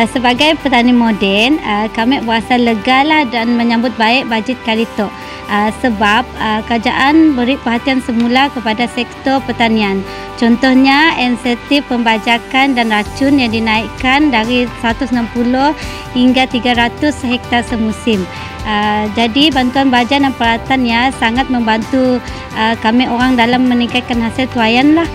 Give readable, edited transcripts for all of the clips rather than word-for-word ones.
Sebagai petani moden, kami berasa lega lah dan menyambut baik bajet kali itu. Sebab kerajaan beri perhatian semula kepada sektor pertanian. Contohnya insentif pembajakan dan racun yang dinaikkan dari 160 hingga 300 hektar semusim. Jadi bantuan bajan dan peralatannya sangat membantu kami orang dalam meningkatkan hasil tuaian lah.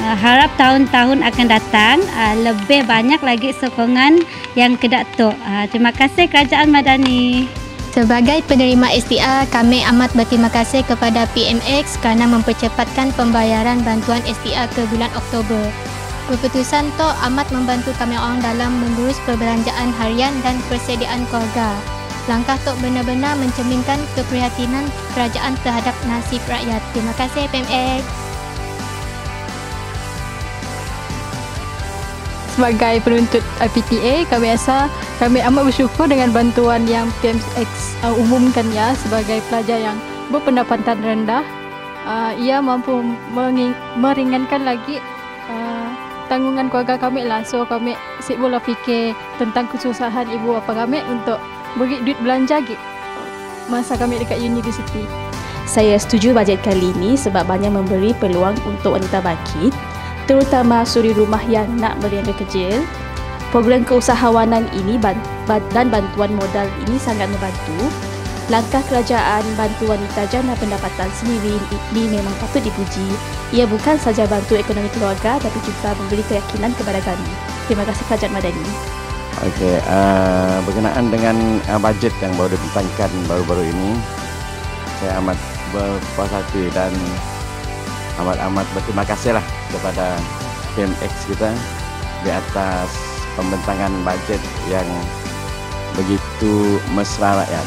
Harap tahun-tahun akan datang lebih banyak lagi sokongan yang kedatuk. Terima kasih Kerajaan Madani. Sebagai penerima STR, kami amat berterima kasih kepada PMX kerana mempercepatkan pembayaran bantuan STR ke bulan Oktober. Keputusan itu amat membantu kami orang dalam mengurus perbelanjaan harian dan persediaan keluarga. Langkah itu benar-benar mencerminkan keprihatinan kerajaan terhadap nasib rakyat. Terima kasih PMX. Sebagai penuntut IPTA, kami amat bersyukur dengan bantuan yang PMX umumkan ya sebagai pelajar yang berpendapatan rendah. Ia mampu meringankan lagi tanggungan keluarga kami lah. So kami mula fikir tentang kesusahan ibu bapa kami untuk beri duit belanja masa kami dekat universiti. Saya setuju bajet kali ini sebab banyak memberi peluang untuk wanita bangkit, terutama suri rumah yang nak berniaga kecil. Program keusahawanan ini dan bantuan modal ini sangat membantu. Langkah kerajaan bantu wanita jana pendapatan sendiri ini memang patut dipuji. Ia bukan saja bantu ekonomi keluarga tapi juga memberi keyakinan kepada kami. Terima kasih Kerajaan Madani. Okey, berkenaan dengan bajet yang baru dibentangkan baru-baru ini, saya amat berpuas hati dan amat berterima kasihlah kepada PMX kita di atas pembentangan bajet yang begitu mesra rakyat.